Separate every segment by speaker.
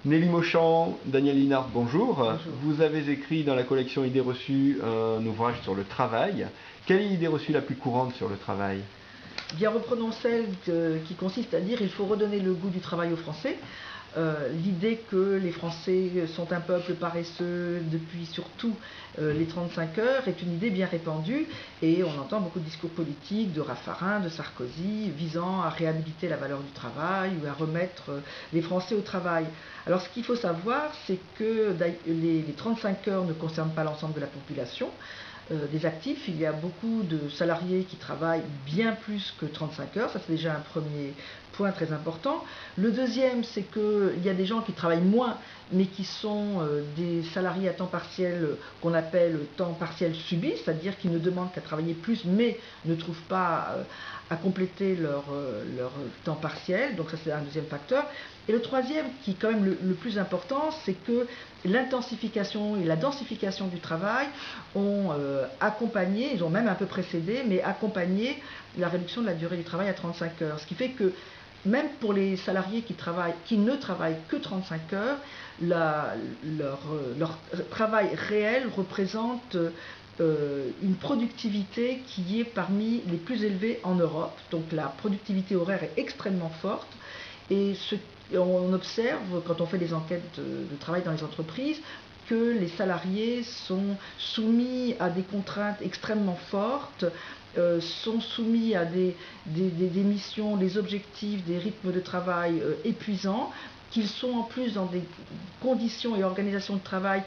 Speaker 1: Nelly Mauchamp, Daniel Linhart, bonjour.
Speaker 2: Bonjour.
Speaker 1: Vous avez écrit dans la collection Idées reçues un ouvrage sur le travail. Quelle est l'idée reçue la plus courante sur le travail?
Speaker 2: Bien, reprenons celle qui consiste à dire qu'il faut redonner le goût du travail aux Français. L'idée que les Français sont un peuple paresseux depuis surtout les 35 heures est une idée bien répandue et on entend beaucoup de discours politiques de Raffarin, de Sarkozy visant à réhabiliter la valeur du travail ou à remettre les Français au travail. Alors ce qu'il faut savoir, c'est que les 35 heures ne concernent pas l'ensemble de la population. Des actifs, il y a beaucoup de salariés qui travaillent bien plus que 35 heures, ça c'est déjà un premier point très important. Le deuxième, c'est qu'il y a des gens qui travaillent moins, mais qui sont des salariés à temps partiel qu'on appelle temps partiel subi, c'est-à-dire qui ne demandent qu'à travailler plus, mais ne trouvent pas à compléter leur temps partiel, donc ça c'est un deuxième facteur. Et le troisième, qui est quand même le plus important, c'est que l'intensification et la densification du travail ont accompagné, ils ont même un peu précédé, mais accompagné la réduction de la durée du travail à 35 heures. Ce qui fait que même pour les salariés qui ne travaillent que 35 heures, leur travail réel représente une productivité qui est parmi les plus élevées en Europe. Donc la productivité horaire est extrêmement forte et on observe, quand on fait des enquêtes de travail dans les entreprises, que les salariés sont soumis à des contraintes extrêmement fortes, sont soumis à des missions, des objectifs, des rythmes de travail épuisants, qu'ils sont en plus dans des conditions et organisations de travail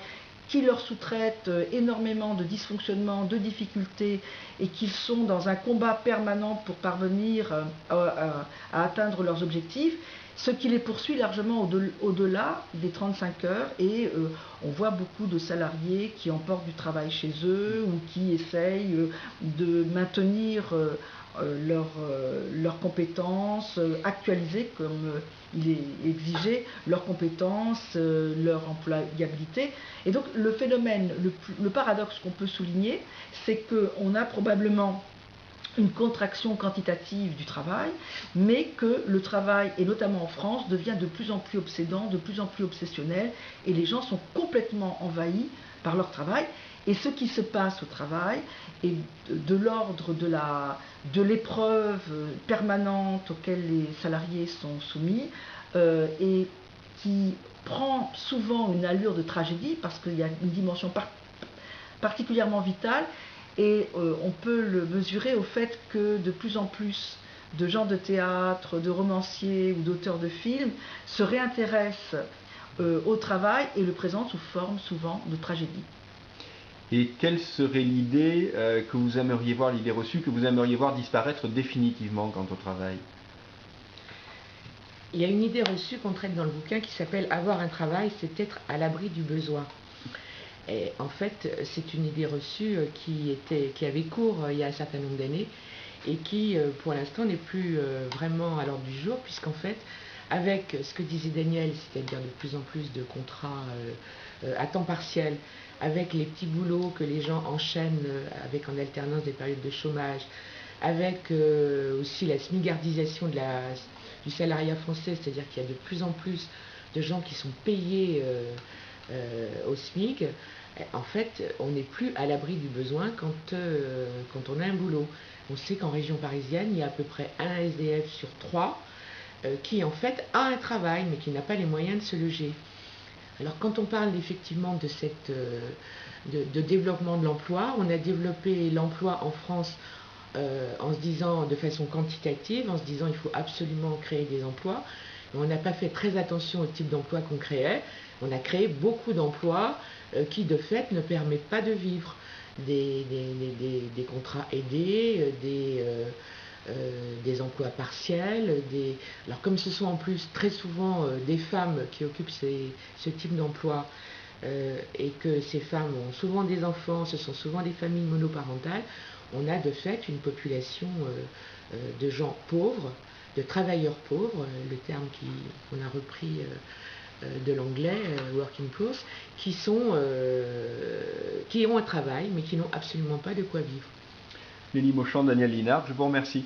Speaker 2: qui leur sous-traitent énormément de dysfonctionnements, de difficultés, et qu'ils sont dans un combat permanent pour parvenir à atteindre leurs objectifs, ce qui les poursuit largement au-delà des 35 heures, et on voit beaucoup de salariés qui emportent du travail chez eux ou qui essayent de maintenir leurs compétences, actualisées comme il est exigé, leurs compétences, leur employabilité. Et donc le phénomène, le paradoxe qu'on peut souligner, c'est qu'on a probablement une contraction quantitative du travail, mais que le travail, et notamment en France, devient de plus en plus obsédant, de plus en plus obsessionnel, et les gens sont complètement envahis par leur travail. Et ce qui se passe au travail est de l'ordre de l'épreuve permanente auquel les salariés sont soumis, et qui prend souvent une allure de tragédie, parce qu'il y a une dimension particulièrement vitale. Et on peut le mesurer au fait que de plus en plus de gens de théâtre, de romanciers ou d'auteurs de films se réintéressent au travail et le présentent sous forme souvent de tragédie.
Speaker 1: Et quelle serait l'idée que vous aimeriez voir, l'idée reçue, que vous aimeriez voir disparaître définitivement quant au travail?
Speaker 3: Il y a une idée reçue qu'on traite dans le bouquin qui s'appelle « Avoir un travail, c'est être à l'abri du besoin ». Et en fait, c'est une idée reçue qui avait cours il y a un certain nombre d'années et qui, pour l'instant, n'est plus vraiment à l'ordre du jour, puisqu'en fait, avec ce que disait Daniel, c'est-à-dire de plus en plus de contrats à temps partiel, avec les petits boulots que les gens enchaînent avec en alternance des périodes de chômage, avec aussi la smigardisation du salariat français, c'est-à-dire qu'il y a de plus en plus de gens qui sont payés au SMIC, en fait, on n'est plus à l'abri du besoin quand on a un boulot. On sait qu'en région parisienne, il y a à peu près un SDF sur 3 qui, en fait, a un travail, mais qui n'a pas les moyens de se loger. Alors, quand on parle effectivement de développement de l'emploi, on a développé l'emploi en France en se disant de façon quantitative, en se disant il faut absolument créer des emplois. On n'a pas fait très attention au type d'emploi qu'on créait. On a créé beaucoup d'emplois qui, de fait, ne permettent pas de vivre. Des contrats aidés, des emplois partiels. Alors, comme ce sont en plus très souvent des femmes qui occupent ce type d'emploi, et que ces femmes ont souvent des enfants, ce sont souvent des familles monoparentales, on a de fait une population de gens pauvres, de travailleurs pauvres, le terme qu'on a repris de l'anglais, working poor, qui ont un travail mais qui n'ont absolument pas de quoi vivre.
Speaker 1: Nelly Mauchamp, Daniel Linhart, je vous remercie.